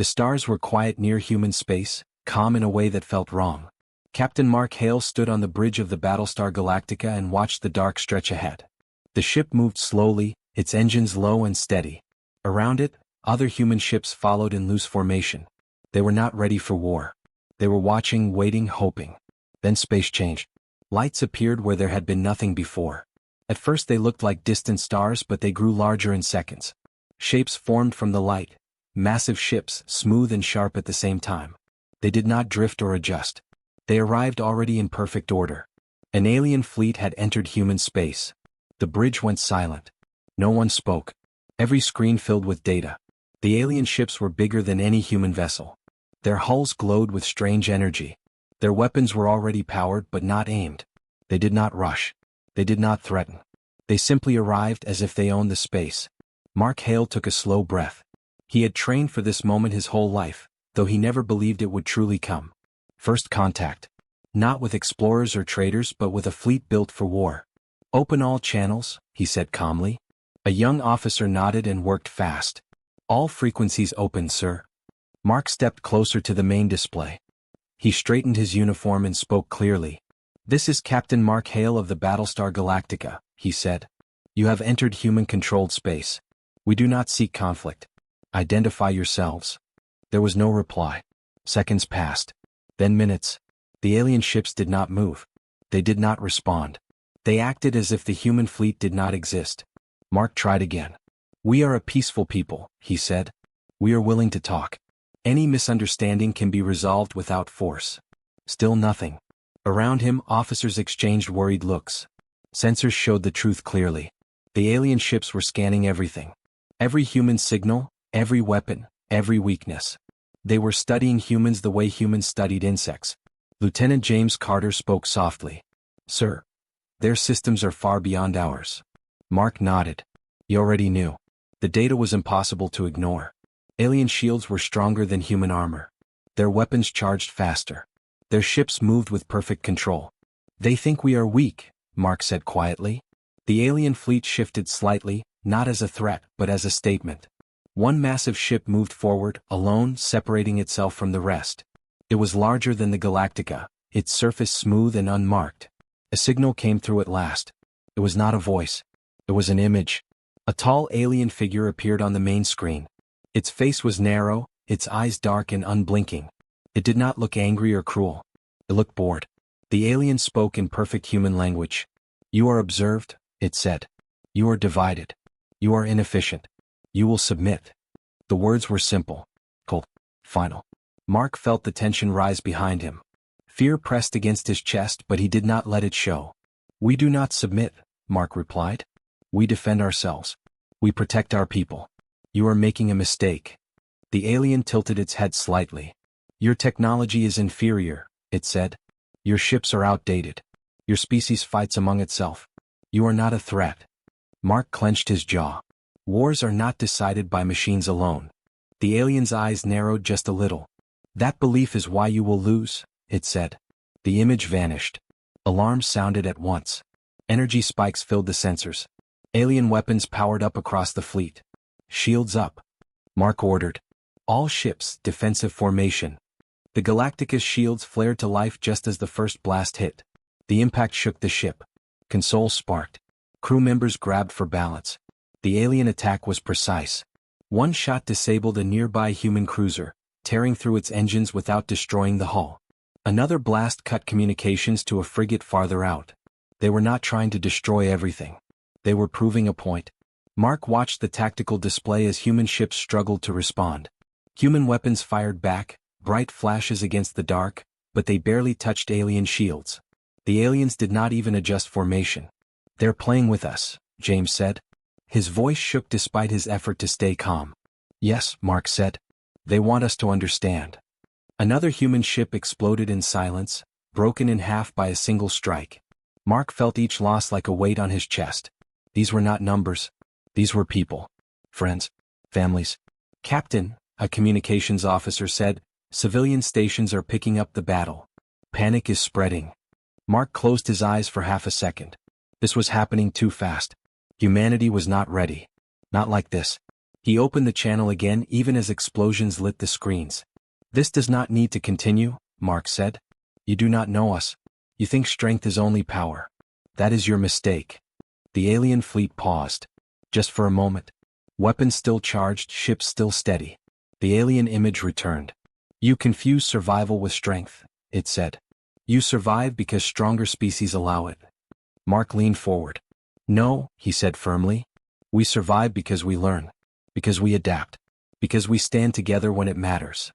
The stars were quiet near human space, calm in a way that felt wrong. Captain Mark Hale stood on the bridge of the Battlestar Galactica and watched the dark stretch ahead. The ship moved slowly, its engines low and steady. Around it, other human ships followed in loose formation. They were not ready for war. They were watching, waiting, hoping. Then space changed. Lights appeared where there had been nothing before. At first they looked like distant stars, but they grew larger in seconds. Shapes formed from the light. Massive ships, smooth and sharp at the same time. They did not drift or adjust. They arrived already in perfect order. An alien fleet had entered human space. The bridge went silent. No one spoke. Every screen filled with data. The alien ships were bigger than any human vessel. Their hulls glowed with strange energy. Their weapons were already powered but not aimed. They did not rush. They did not threaten. They simply arrived as if they owned the space. Mark Hale took a slow breath. He had trained for this moment his whole life, though he never believed it would truly come. First contact. Not with explorers or traders, but with a fleet built for war. "Open all channels," he said calmly. A young officer nodded and worked fast. "All frequencies open, sir." Mark stepped closer to the main display. He straightened his uniform and spoke clearly. "This is Captain Mark Hale of the Battlestar Galactica," he said. "You have entered human-controlled space. We do not seek conflict. Identify yourselves." There was no reply. Seconds passed. Then minutes. The alien ships did not move. They did not respond. They acted as if the human fleet did not exist. Mark tried again. "We are a peaceful people," he said. "We are willing to talk. Any misunderstanding can be resolved without force." Still nothing. Around him, officers exchanged worried looks. Sensors showed the truth clearly. The alien ships were scanning everything. Every human signal, every weapon, every weakness. They were studying humans the way humans studied insects. Lieutenant James Carter spoke softly. "Sir, their systems are far beyond ours." Mark nodded. He already knew. The data was impossible to ignore. Alien shields were stronger than human armor. Their weapons charged faster. Their ships moved with perfect control. "They think we are weak," Mark said quietly. The alien fleet shifted slightly, not as a threat, but as a statement. One massive ship moved forward, alone, separating itself from the rest. It was larger than the Galactica, its surface smooth and unmarked. A signal came through at last. It was not a voice. It was an image. A tall alien figure appeared on the main screen. Its face was narrow, its eyes dark and unblinking. It did not look angry or cruel. It looked bored. The alien spoke in perfect human language. "You are observed," it said. "You are divided. You are inefficient. You will submit." The words were simple, cold, final. Mark felt the tension rise behind him. Fear pressed against his chest, but he did not let it show. "We do not submit," Mark replied. "We defend ourselves. We protect our people. You are making a mistake." The alien tilted its head slightly. "Your technology is inferior," it said. "Your ships are outdated. Your species fights among itself. You are not a threat." Mark clenched his jaw. Wars are not decided by machines alone. The alien's eyes narrowed just a little. "That belief is why you will lose," it said. The image vanished. Alarms sounded at once. Energy spikes filled the sensors. Alien weapons powered up across the fleet. "Shields up," Mark ordered. "All ships, defensive formation." The Galactica's shields flared to life just as the first blast hit. The impact shook the ship. Consoles sparked. Crew members grabbed for balance. The alien attack was precise. One shot disabled a nearby human cruiser, tearing through its engines without destroying the hull. Another blast cut communications to a frigate farther out. They were not trying to destroy everything. They were proving a point. Mark watched the tactical display as human ships struggled to respond. Human weapons fired back, bright flashes against the dark, but they barely touched alien shields. The aliens did not even adjust formation. "They're playing with us," James said. His voice shook despite his effort to stay calm. "Yes," Mark said. "They want us to understand." Another human ship exploded in silence, broken in half by a single strike. Mark felt each loss like a weight on his chest. These were not numbers. These were people. Friends. Families. "Captain," a communications officer said, "civilian stations are picking up the battle. Panic is spreading." Mark closed his eyes for half a second. This was happening too fast. Humanity was not ready. Not like this. He opened the channel again even as explosions lit the screens. "This does not need to continue," Mark said. "You do not know us. You think strength is only power. That is your mistake." The alien fleet paused. Just for a moment. Weapons still charged, ships still steady. The alien image returned. "You confuse survival with strength," it said. "You survive because stronger species allow it." Mark leaned forward. "No," he said firmly. "We survive because we learn. Because we adapt. Because we stand together when it matters."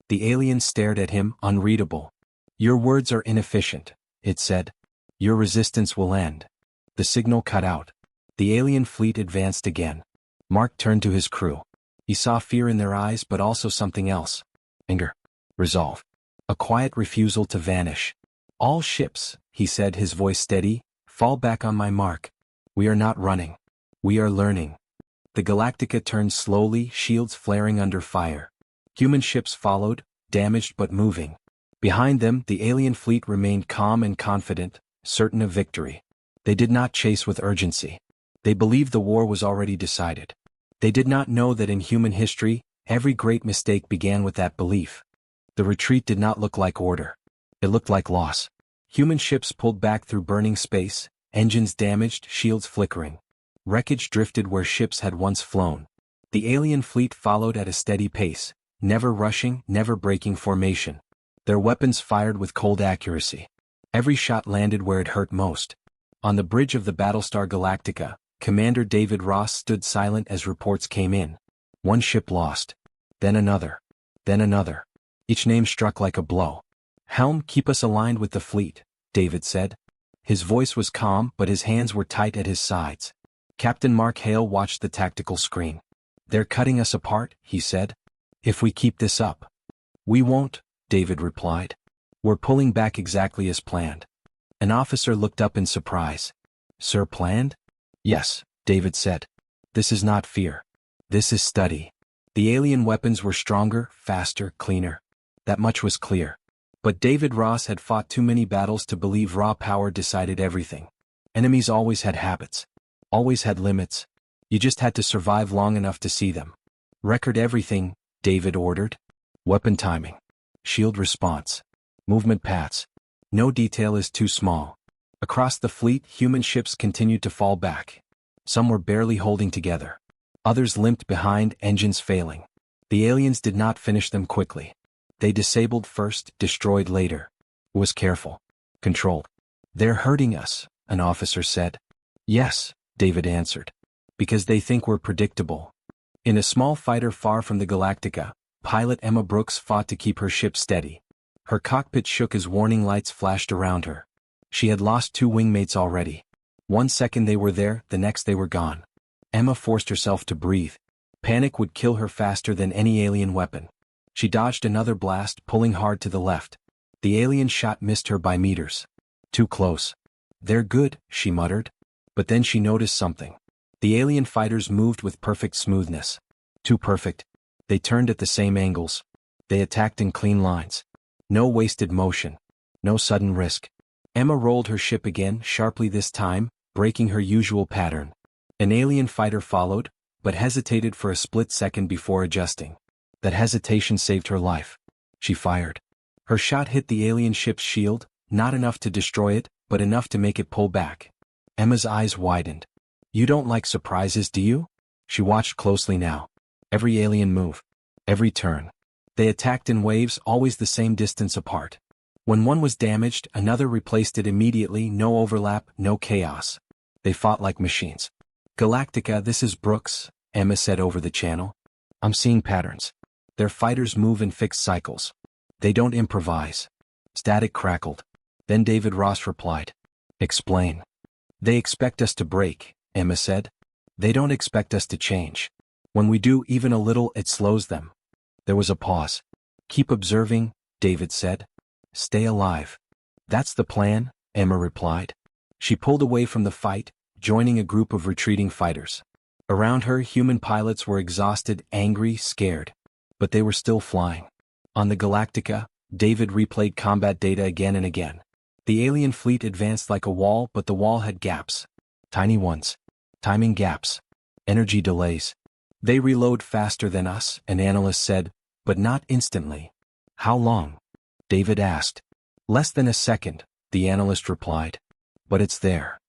The alien stared at him, unreadable. "Your words are inefficient," it said. "Your resistance will end." The signal cut out. The alien fleet advanced again. Mark turned to his crew. He saw fear in their eyes but also something else. Anger. Resolve. A quiet refusal to vanish. "All ships," he said, his voice steady, "fall back on my mark. We are not running. We are learning." The Galactica turned slowly, shields flaring under fire. Human ships followed, damaged but moving. Behind them, the alien fleet remained calm and confident, certain of victory. They did not chase with urgency. They believed the war was already decided. They did not know that in human history, every great mistake began with that belief. The retreat did not look like order. It looked like loss. Human ships pulled back through burning space, engines damaged, shields flickering. Wreckage drifted where ships had once flown. The alien fleet followed at a steady pace, never rushing, never breaking formation. Their weapons fired with cold accuracy. Every shot landed where it hurt most. On the bridge of the Battlestar Galactica, Commander David Ross stood silent as reports came in. One ship lost. Then another. Then another. Each name struck like a blow. "Helm, keep us aligned with the fleet," David said. His voice was calm, but his hands were tight at his sides. Captain Mark Hale watched the tactical screen. "They're cutting us apart," he said. "If we keep this up." "We won't," David replied. "We're pulling back exactly as planned." An officer looked up in surprise. "Sir, planned?" "Yes," David said. "This is not fear. This is study." The alien weapons were stronger, faster, cleaner. That much was clear. But David Ross had fought too many battles to believe raw power decided everything. Enemies always had habits. Always had limits. You just had to survive long enough to see them. "Record everything," David ordered. Weapon timing. Shield response. Movement paths. No detail is too small. Across the fleet, human ships continued to fall back. Some were barely holding together. Others limped behind, engines failing. The aliens did not finish them quickly. They disabled first, destroyed later. It was careful. Controlled. "They're hurting us," an officer said. "Yes," David answered. "Because they think we're predictable." In a small fighter far from the Galactica, pilot Emma Brooks fought to keep her ship steady. Her cockpit shook as warning lights flashed around her. She had lost 2 wingmates already. One second they were there, the next they were gone. Emma forced herself to breathe. Panic would kill her faster than any alien weapon. She dodged another blast, pulling hard to the left. The alien shot missed her by meters. Too close. "They're good," she muttered. But then she noticed something. The alien fighters moved with perfect smoothness. Too perfect. They turned at the same angles. They attacked in clean lines. No wasted motion. No sudden risk. Emma rolled her ship again, sharply this time, breaking her usual pattern. An alien fighter followed, but hesitated for a split second before adjusting. That hesitation saved her life. She fired. Her shot hit the alien ship's shield, not enough to destroy it, but enough to make it pull back. Emma's eyes widened. "You don't like surprises, do you?" She watched closely now. Every alien move. Every turn. They attacked in waves, always the same distance apart. When one was damaged, another replaced it immediately, no overlap, no chaos. They fought like machines. "Galactica, this is Brooks," Emma said over the channel. "I'm seeing patterns. Their fighters move in fixed cycles. They don't improvise." Static crackled. Then David Ross replied. "Explain." "They expect us to break," Emma said. "They don't expect us to change. When we do even a little, it slows them." There was a pause. "Keep observing," David said. "Stay alive." "That's the plan," Emma replied. She pulled away from the fight, joining a group of retreating fighters. Around her, human pilots were exhausted, angry, scared. But they were still flying. On the Galactica, David replayed combat data again and again. The alien fleet advanced like a wall, but the wall had gaps. Tiny ones. Timing gaps. Energy delays. They reload faster than us, an analyst said, but not instantly. How long? David asked. Less than a second, the analyst replied. But it's there.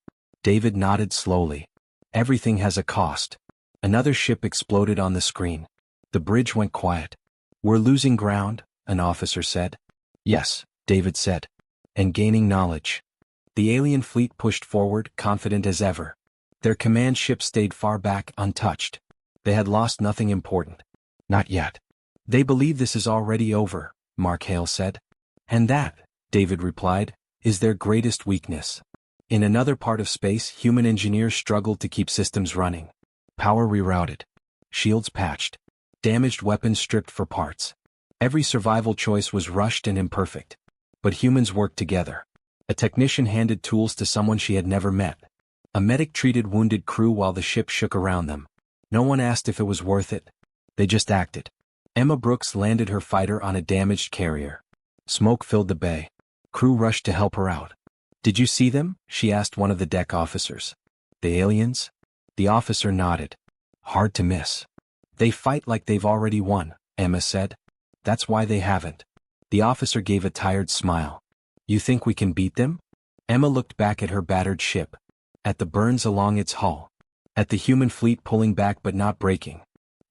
David nodded slowly. Everything has a cost. Another ship exploded on the screen. The bridge went quiet. We're losing ground, an officer said. Yes, David said. And gaining knowledge. The alien fleet pushed forward, confident as ever. Their command ship stayed far back, untouched. They had lost nothing important. Not yet. They believe this is already over, Mark Hale said. And that, David replied, is their greatest weakness. In another part of space, human engineers struggled to keep systems running. Power rerouted. Shields patched. Damaged weapons stripped for parts. Every survival choice was rushed and imperfect. But humans worked together. A technician handed tools to someone she had never met. A medic treated wounded crew while the ship shook around them. No one asked if it was worth it. They just acted. Emma Brooks landed her fighter on a damaged carrier. Smoke filled the bay. Crew rushed to help her out. Did you see them? She asked one of the deck officers. The aliens? The officer nodded. Hard to miss. They fight like they've already won, Emma said. That's why they haven't. The officer gave a tired smile. You think we can beat them? Emma looked back at her battered ship. At the burns along its hull. At the human fleet pulling back but not breaking.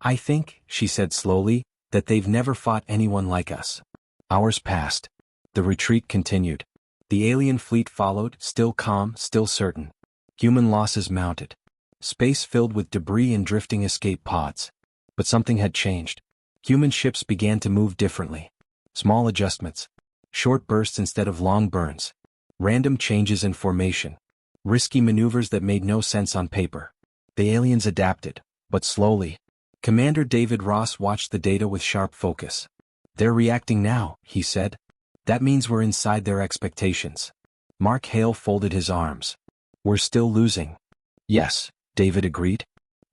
I think, she said slowly, that they've never fought anyone like us. Hours passed. The retreat continued. The alien fleet followed, still calm, still certain. Human losses mounted. Space filled with debris and drifting escape pods. But something had changed. Human ships began to move differently. Small adjustments. Short bursts instead of long burns. Random changes in formation. Risky maneuvers that made no sense on paper. The aliens adapted, but slowly. Commander David Ross watched the data with sharp focus. They're reacting now, he said. That means we're inside their expectations. Mark Hale folded his arms. We're still losing. Yes, David agreed.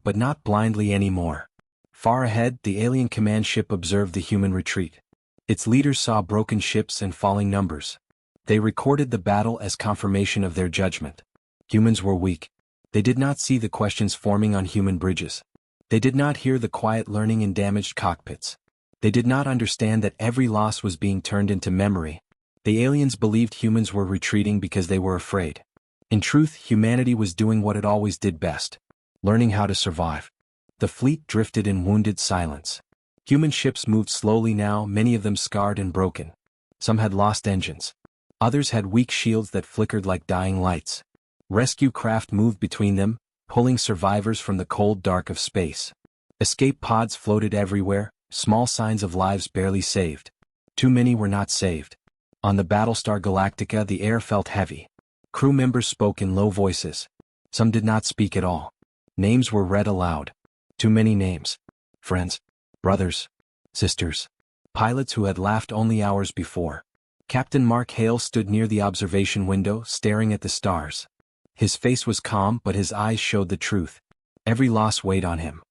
But not blindly anymore. Far ahead, the alien command ship observed the human retreat. Its leaders saw broken ships and falling numbers. They recorded the battle as confirmation of their judgment. Humans were weak. They did not see the questions forming on human bridges. They did not hear the quiet learning in damaged cockpits. They did not understand that every loss was being turned into memory. The aliens believed humans were retreating because they were afraid. In truth, humanity was doing what it always did best. Learning how to survive. The fleet drifted in wounded silence. Human ships moved slowly now, many of them scarred and broken. Some had lost engines. Others had weak shields that flickered like dying lights. Rescue craft moved between them, pulling survivors from the cold dark of space. Escape pods floated everywhere, small signs of lives barely saved. Too many were not saved. On the Battlestar Galactica, the air felt heavy. Crew members spoke in low voices. Some did not speak at all. Names were read aloud. Too many names. Friends, brothers, sisters, pilots who had laughed only hours before. Captain Mark Hale stood near the observation window, staring at the stars. His face was calm, but his eyes showed the truth. Every loss weighed on him.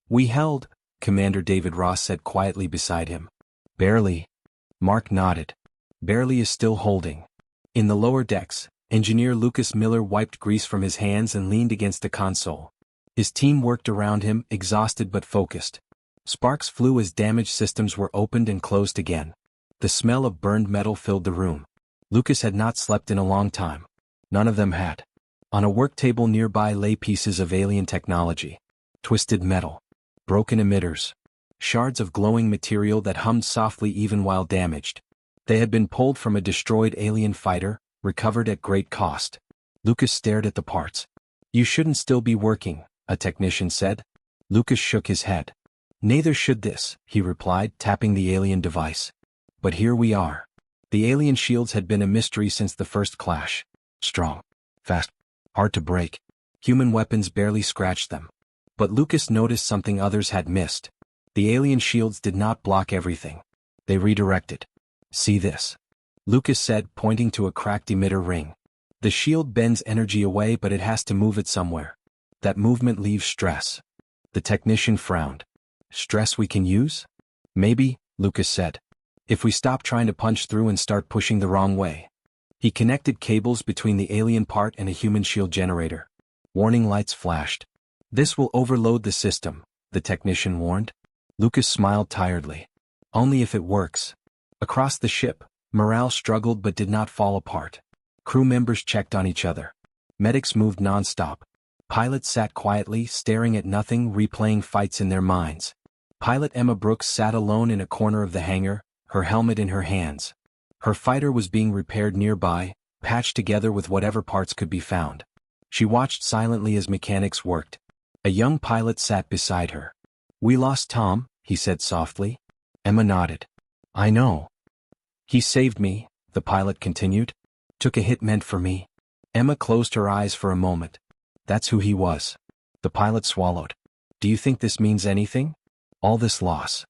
We held, Commander David Ross said quietly beside him. Barely. Mark nodded. Barely is still holding. In the lower decks, Engineer Lucas Miller wiped grease from his hands and leaned against the console. His team worked around him, exhausted but focused. Sparks flew as damaged systems were opened and closed again. The smell of burned metal filled the room. Lucas had not slept in a long time. None of them had. On a work table nearby lay pieces of alien technology. Twisted metal. Broken emitters. Shards of glowing material that hummed softly even while damaged. They had been pulled from a destroyed alien fighter, recovered at great cost. Lucas stared at the parts. You shouldn't still be working, a technician said. Lucas shook his head. Neither should this, he replied, tapping the alien device. But here we are. The alien shields had been a mystery since the first clash. Strong. Fast. Hard to break. Human weapons barely scratched them. But Lucas noticed something others had missed. The alien shields did not block everything. They redirected. See this. Lucas said, pointing to a cracked emitter ring. The shield bends energy away, but it has to move it somewhere. That movement leaves stress. The technician frowned. Stress we can use? Maybe, Lucas said. If we stop trying to punch through and start pushing the wrong way. He connected cables between the alien part and a human shield generator. Warning lights flashed. This will overload the system, the technician warned. Lucas smiled tiredly. Only if it works. Across the ship, morale struggled but did not fall apart. Crew members checked on each other. Medics moved non-stop. Pilots sat quietly, staring at nothing, replaying fights in their minds. Pilot Emma Brooks sat alone in a corner of the hangar, her helmet in her hands. Her fighter was being repaired nearby, patched together with whatever parts could be found. She watched silently as mechanics worked. A young pilot sat beside her. "We lost Tom," he said softly. Emma nodded. "I know. He saved me," the pilot continued. "Took a hit meant for me." Emma closed her eyes for a moment. "That's who he was." The pilot swallowed. "Do you think this means anything? All this loss?"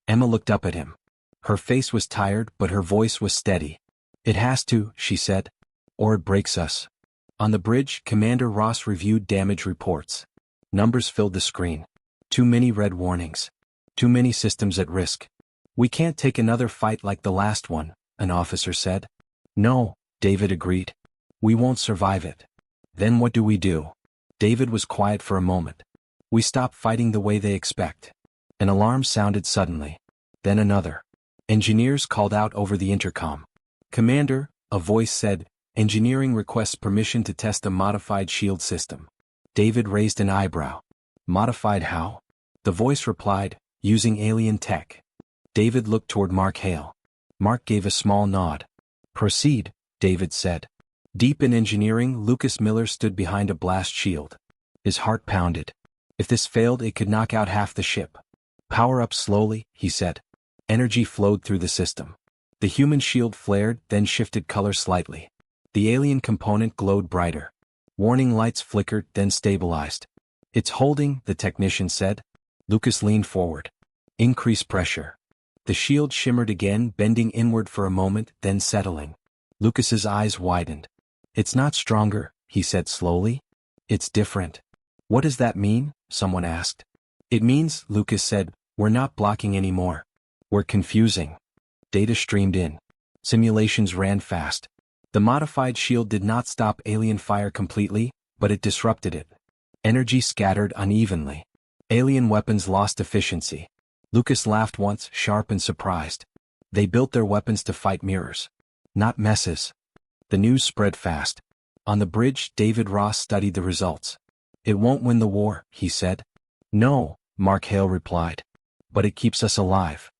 Emma looked up at him. Her face was tired, but her voice was steady. "It has to," she said. "Or it breaks us." On the bridge, Commander Ross reviewed damage reports. Numbers filled the screen. Too many red warnings. Too many systems at risk. "We can't take another fight like the last one," an officer said. "No," David agreed. "We won't survive it." "Then what do we do?" David was quiet for a moment. "We stop fighting the way they expect." An alarm sounded suddenly. Then another. Engineers called out over the intercom. "Commander," a voice said, "engineering requests permission to test a modified shield system." David raised an eyebrow. "Modified how?" The voice replied, "Using alien tech." David looked toward Mark Hale. Mark gave a small nod. "Proceed," David said. Deep in engineering, Lucas Miller stood behind a blast shield. His heart pounded. If this failed, it could knock out half the ship. "Power up slowly," he said. Energy flowed through the system. The human shield flared, then shifted color slightly. The alien component glowed brighter. Warning lights flickered, then stabilized. "It's holding," the technician said. Lucas leaned forward. "Increase pressure." The shield shimmered again, bending inward for a moment, then settling. Lucas's eyes widened. "It's not stronger," he said slowly. "It's different." "What does that mean?" someone asked. "It means," Lucas said, "we're not blocking anymore. We're confusing." Data streamed in. Simulations ran fast. The modified shield did not stop alien fire completely, but it disrupted it. Energy scattered unevenly. Alien weapons lost efficiency. Lucas laughed once, sharp and surprised. They built their weapons to fight mirrors. Not messes. The news spread fast. On the bridge, David Ross studied the results. "It won't win the war," he said. "No," Mark Hale replied. "But it keeps us alive."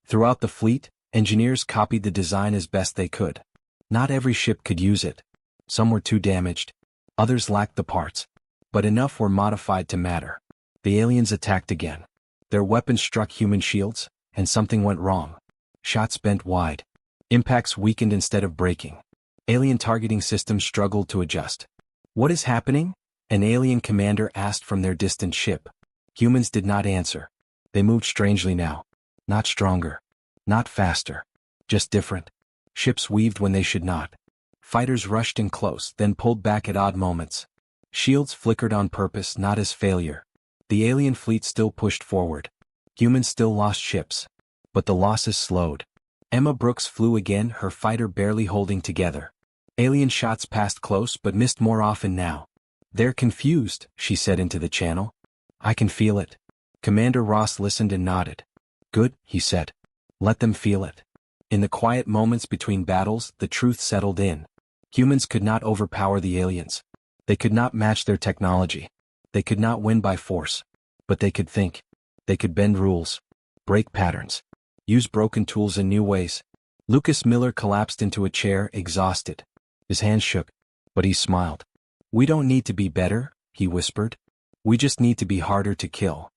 Throughout the fleet, engineers copied the design as best they could. Not every ship could use it. Some were too damaged. Others lacked the parts. But enough were modified to matter. The aliens attacked again. Their weapons struck human shields, and something went wrong. Shots bent wide. Impacts weakened instead of breaking. Alien targeting systems struggled to adjust. "What is happening?" an alien commander asked from their distant ship. Humans did not answer. They moved strangely now. Not stronger. Not faster. Just different. Ships weaved when they should not. Fighters rushed in close, then pulled back at odd moments. Shields flickered on purpose, not as failure. The alien fleet still pushed forward. Humans still lost ships. But the losses slowed. Emma Brooks flew again, her fighter barely holding together. Alien shots passed close but missed more often now. "They're confused," she said into the channel. "I can feel it." Commander Ross listened and nodded. "Good," he said. "Let them feel it." In the quiet moments between battles, the truth settled in. Humans could not overpower the aliens. They could not match their technology. They could not win by force. But they could think. They could bend rules. Break patterns. Use broken tools in new ways. Lucas Miller collapsed into a chair, exhausted. His hands shook. But he smiled. "We don't need to be better," he whispered. "We just need to be harder to kill."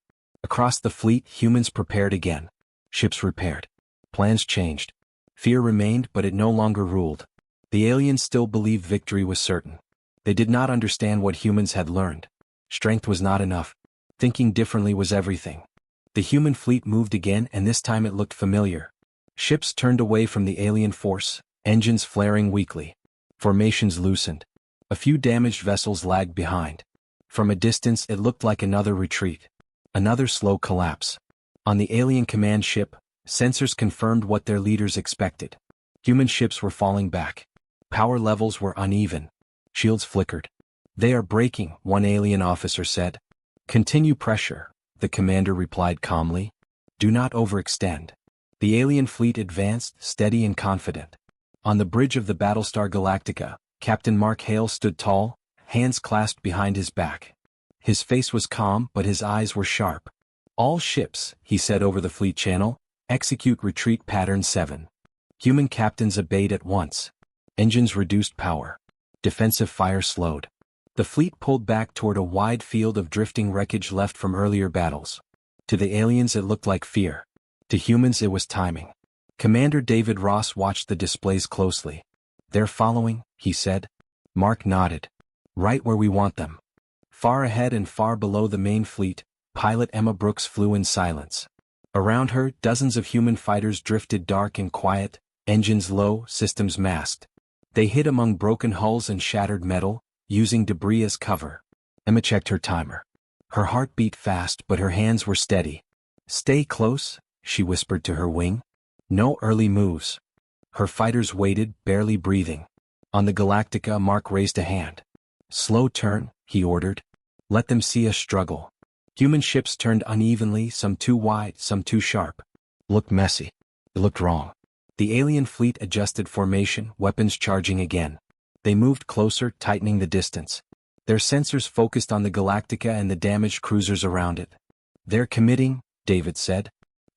Across the fleet, humans prepared again. Ships repaired. Plans changed. Fear remained, but it no longer ruled. The aliens still believed victory was certain. They did not understand what humans had learned. Strength was not enough. Thinking differently was everything. The human fleet moved again, and this time it looked familiar. Ships turned away from the alien force, engines flaring weakly. Formations loosened. A few damaged vessels lagged behind. From a distance it looked like another retreat. Another slow collapse. On the alien command ship, sensors confirmed what their leaders expected. Human ships were falling back. Power levels were uneven. Shields flickered. "They are breaking," one alien officer said. "Continue pressure. the commander replied calmly. Do not overextend. The alien fleet advanced, steady and confident. On the bridge of the Battlestar Galactica, Captain Mark Hale stood tall, hands clasped behind his back. His face was calm, but his eyes were sharp. All ships, he said over the fleet channel, execute retreat pattern 7. Human captains obeyed at once. Engines reduced power. Defensive fire slowed. The fleet pulled back toward a wide field of drifting wreckage left from earlier battles. To the aliens it looked like fear. To humans it was timing. Commander David Ross watched the displays closely. They're following, he said. Mark nodded. Right where we want them. Far ahead and far below the main fleet, pilot Emma Brooks flew in silence. Around her, dozens of human fighters drifted dark and quiet, engines low, systems masked. They hid among broken hulls and shattered metal, using debris as cover. Emma checked her timer. Her heart beat fast, but her hands were steady. Stay close, she whispered to her wing. No early moves. Her fighters waited, barely breathing. On the Galactica, Mark raised a hand. Slow turn, he ordered. Let them see us struggle. Human ships turned unevenly, some too wide, some too sharp. Looked messy. It looked wrong. The alien fleet adjusted formation, weapons charging again. They moved closer, tightening the distance. Their sensors focused on the Galactica and the damaged cruisers around it. They're committing, David said.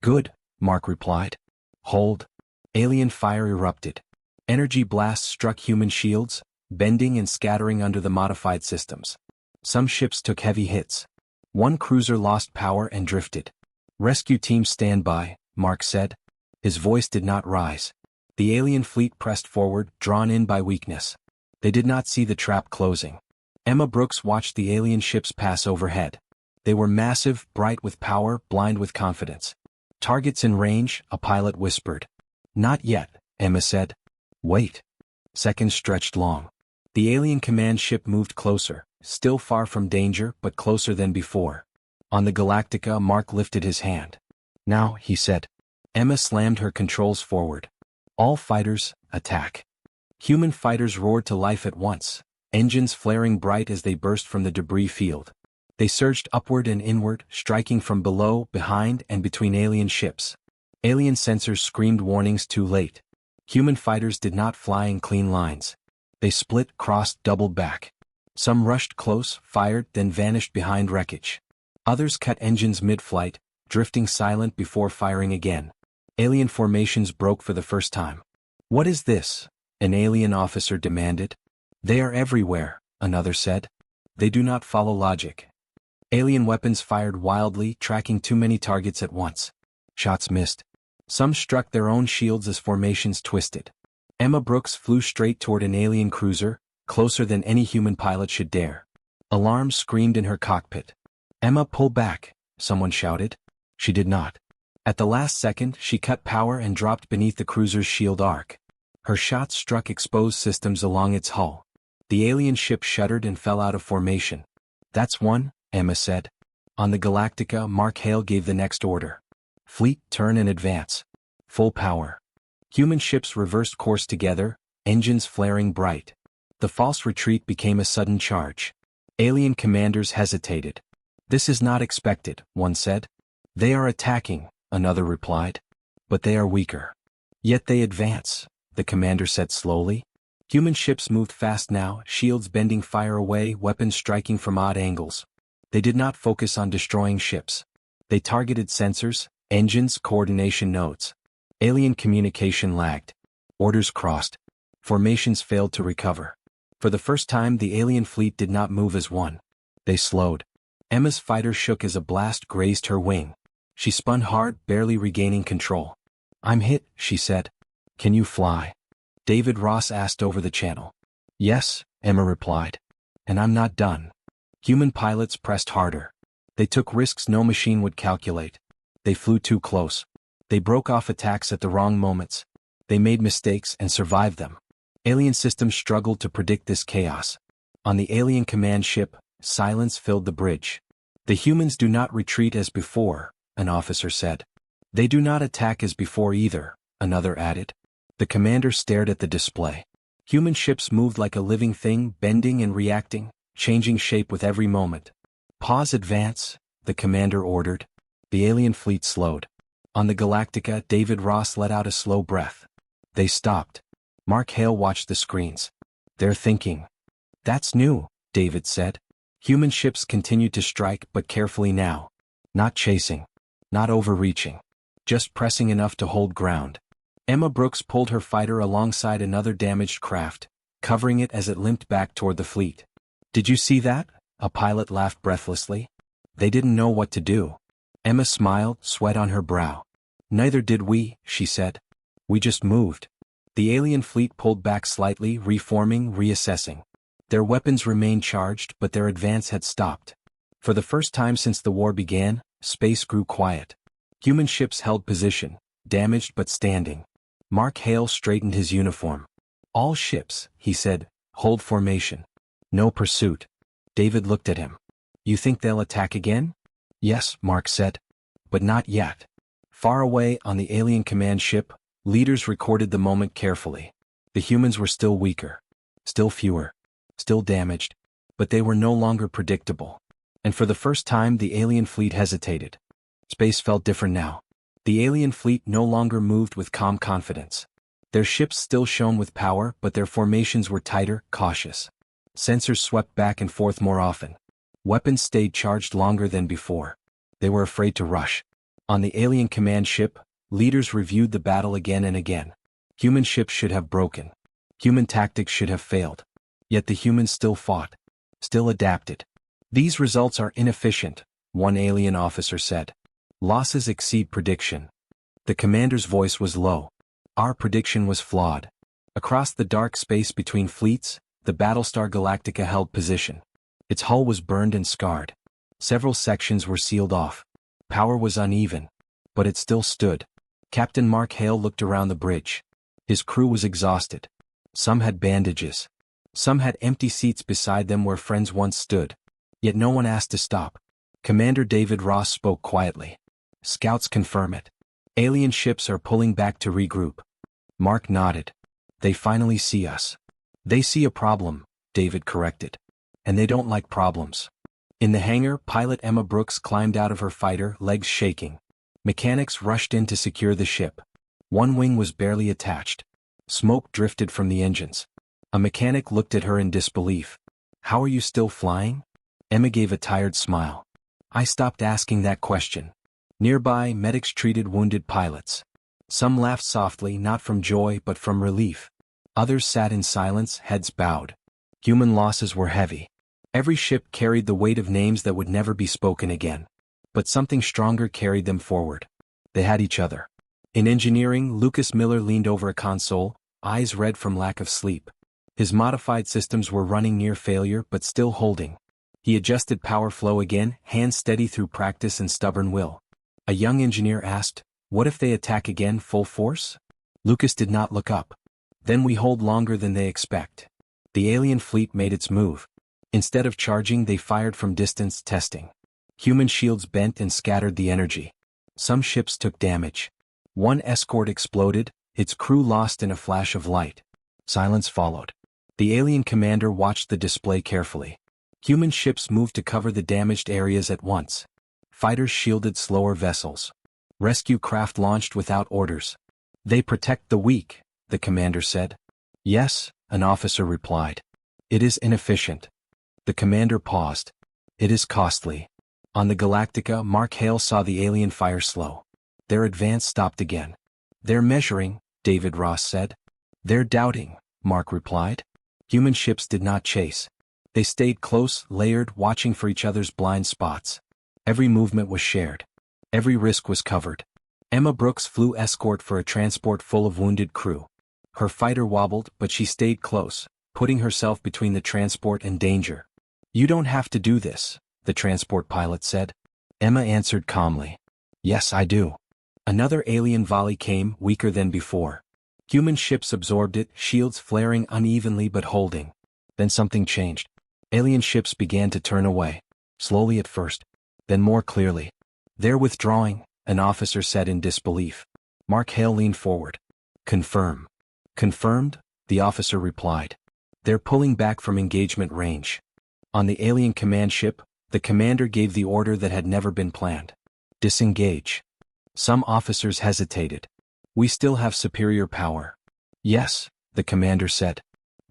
Good, Mark replied. Hold. Alien fire erupted. Energy blasts struck human shields, bending and scattering under the modified systems. Some ships took heavy hits. One cruiser lost power and drifted. Rescue teams stand by, Mark said. His voice did not rise. The alien fleet pressed forward, drawn in by weakness. They did not see the trap closing. Emma Brooks watched the alien ships pass overhead. They were massive, bright with power, blind with confidence. Targets in range, a pilot whispered. Not yet, Emma said. Wait. Seconds stretched long. The alien command ship moved closer, still far from danger, but closer than before. On the Galactica, Mark lifted his hand. Now, he said. Emma slammed her controls forward. All fighters, attack. Human fighters roared to life at once, engines flaring bright as they burst from the debris field. They surged upward and inward, striking from below, behind, and between alien ships. Alien sensors screamed warnings too late. Human fighters did not fly in clean lines. They split, crossed, doubled back. Some rushed close, fired, then vanished behind wreckage. Others cut engines mid-flight, drifting silent before firing again. Alien formations broke for the first time. What is this? An alien officer demanded. They are everywhere, another said. They do not follow logic. Alien weapons fired wildly, tracking too many targets at once. Shots missed. Some struck their own shields as formations twisted. Emma Brooks flew straight toward an alien cruiser, closer than any human pilot should dare. Alarms screamed in her cockpit. Emma, pull back, someone shouted. She did not. At the last second, she cut power and dropped beneath the cruiser's shield arc. Her shots struck exposed systems along its hull. The alien ship shuddered and fell out of formation. That's one, Emma said. On the Galactica, Mark Hale gave the next order. Fleet, turn and advance. Full power. Human ships reversed course together, engines flaring bright. The false retreat became a sudden charge. Alien commanders hesitated. This is not expected, one said. They are attacking, another replied. But they are weaker. Yet they advance, the commander said slowly. Human ships moved fast now, shields bending fire away, weapons striking from odd angles. They did not focus on destroying ships. They targeted sensors, engines, coordination nodes. Alien communication lagged. Orders crossed. Formations failed to recover. For the first time, the alien fleet did not move as one. They slowed. Emma's fighter shook as a blast grazed her wing. She spun hard, barely regaining control. I'm hit, she said. Can you fly? David Ross asked over the channel. Yes, Emma replied. And I'm not done. Human pilots pressed harder. They took risks no machine would calculate. They flew too close. They broke off attacks at the wrong moments. They made mistakes and survived them. Alien systems struggled to predict this chaos. On the alien command ship, silence filled the bridge. The humans do not retreat as before, an officer said. They do not attack as before either, another added. The commander stared at the display. Human ships moved like a living thing, bending and reacting, changing shape with every moment. Pause, advance, the commander ordered. The alien fleet slowed. On the Galactica, David Ross let out a slow breath. They stopped. Mark Hale watched the screens. They're thinking. That's new, David said. Human ships continued to strike, but carefully now. Not chasing. Not overreaching. Just pressing enough to hold ground. Emma Brooks pulled her fighter alongside another damaged craft, covering it as it limped back toward the fleet. Did you see that? A pilot laughed breathlessly. They didn't know what to do. Emma smiled, sweat on her brow. Neither did we, she said. We just moved. The alien fleet pulled back slightly, reforming, reassessing. Their weapons remained charged, but their advance had stopped. For the first time since the war began, space grew quiet. Human ships held position, damaged but standing. Mark Hale straightened his uniform. All ships, he said, hold formation. No pursuit. David looked at him. You think they'll attack again? Yes, Mark said. But not yet. Far away on the alien command ship, leaders recorded the moment carefully. The humans were still weaker. Still fewer. Still damaged. But they were no longer predictable. And for the first time the alien fleet hesitated. Space felt different now. The alien fleet no longer moved with calm confidence. Their ships still shone with power, but their formations were tighter, cautious. Sensors swept back and forth more often. Weapons stayed charged longer than before. They were afraid to rush. On the alien command ship, leaders reviewed the battle again and again. Human ships should have broken. Human tactics should have failed. Yet the humans still fought. Still adapted. These results are inefficient, one alien officer said. Losses exceed prediction. The commander's voice was low. Our prediction was flawed. Across the dark space between fleets, the Battlestar Galactica held position. Its hull was burned and scarred. Several sections were sealed off. Power was uneven. But it still stood. Captain Mark Hale looked around the bridge. His crew was exhausted. Some had bandages. Some had empty seats beside them where friends once stood. Yet no one asked to stop. Commander David Ross spoke quietly. Scouts confirm it. Alien ships are pulling back to regroup. Mark nodded. They finally see us. They see a problem, David corrected. And they don't like problems. In the hangar, pilot Emma Brooks climbed out of her fighter, legs shaking. Mechanics rushed in to secure the ship. One wing was barely attached. Smoke drifted from the engines. A mechanic looked at her in disbelief. How are you still flying? Emma gave a tired smile. I stopped asking that question. Nearby, medics treated wounded pilots. Some laughed softly, not from joy but from relief. Others sat in silence, heads bowed. Human losses were heavy. Every ship carried the weight of names that would never be spoken again. But something stronger carried them forward. They had each other. In engineering, Lucas Miller leaned over a console, eyes red from lack of sleep. His modified systems were running near failure but still holding. He adjusted power flow again, hands steady through practice and stubborn will. A young engineer asked, "What if they attack again full force?" Lucas did not look up. Then we hold longer than they expect. The alien fleet made its move. Instead of charging, they fired from distance, testing. Human shields bent and scattered the energy. Some ships took damage. One escort exploded, its crew lost in a flash of light. Silence followed. The alien commander watched the display carefully. Human ships moved to cover the damaged areas at once. Fighters shielded slower vessels. Rescue craft launched without orders. They protect the weak, the commander said. Yes, an officer replied. It is inefficient. The commander paused. It is costly. On the Galactica, Mark Hale saw the alien fire slow. Their advance stopped again. They're measuring, David Ross said. They're doubting, Mark replied. Human ships did not chase. They stayed close, layered, watching for each other's blind spots. Every movement was shared. Every risk was covered. Emma Brooks flew escort for a transport full of wounded crew. Her fighter wobbled, but she stayed close, putting herself between the transport and danger. You don't have to do this, the transport pilot said. Emma answered calmly. Yes, I do. Another alien volley came, weaker than before. Human ships absorbed it, shields flaring unevenly but holding. Then something changed. Alien ships began to turn away. Slowly at first. Then more clearly. They're withdrawing, an officer said in disbelief. Mark Hale leaned forward. Confirm. Confirmed, the officer replied. They're pulling back from engagement range. On the alien command ship, The commander gave the order that had never been planned. Disengage. Some officers hesitated. We still have superior power. Yes, the commander said.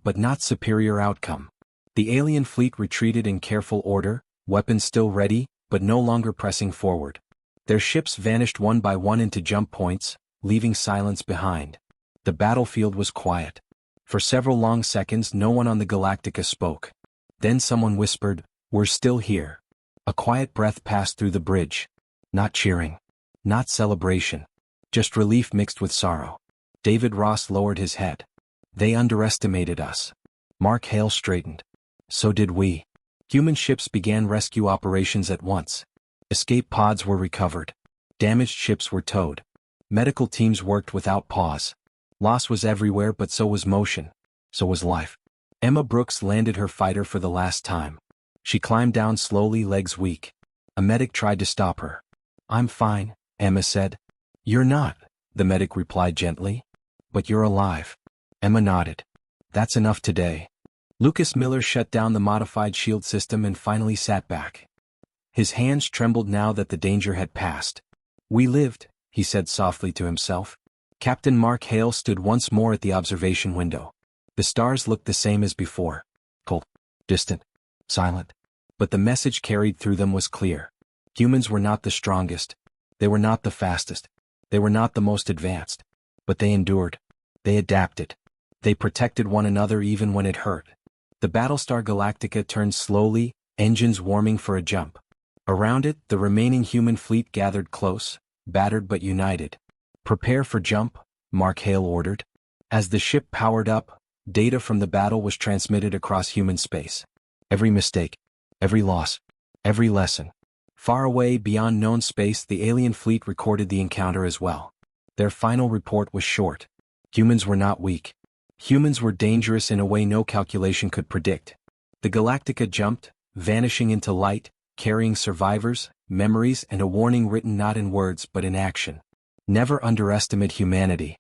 But not superior outcome. The alien fleet retreated in careful order, weapons still ready, but no longer pressing forward. Their ships vanished one by one into jump points, leaving silence behind. The battlefield was quiet. For several long seconds no one on the Galactica spoke. Then someone whispered, "We're still here." A quiet breath passed through the bridge. Not cheering. Not celebration. Just relief mixed with sorrow. David Ross lowered his head. They underestimated us. Mark Hale straightened. So did we. Human ships began rescue operations at once. Escape pods were recovered. Damaged ships were towed. Medical teams worked without pause. Loss was everywhere, but so was motion. So was life. Emma Brooks landed her fighter for the last time. She climbed down slowly, legs weak. A medic tried to stop her. "I'm fine," Emma said. "You're not," the medic replied gently. "But you're alive." Emma nodded. "That's enough today." Lucas Miller shut down the modified shield system and finally sat back. His hands trembled now that the danger had passed. "We lived," he said softly to himself. Captain Mark Hale stood once more at the observation window. The stars looked the same as before. Cold, distant, silent. But the message carried through them was clear. Humans were not the strongest. They were not the fastest. They were not the most advanced. But they endured. They adapted. They protected one another even when it hurt. The Battlestar Galactica turned slowly, engines warming for a jump. Around it, the remaining human fleet gathered close, battered but united. "Prepare for jump," Mark Hale ordered. As the ship powered up, data from the battle was transmitted across human space. Every mistake, every loss, every lesson. Far away beyond known space, the alien fleet recorded the encounter as well. Their final report was short. Humans were not weak. Humans were dangerous in a way no calculation could predict. The Galactica jumped, vanishing into light, carrying survivors, memories, and a warning written not in words but in action. Never underestimate humanity.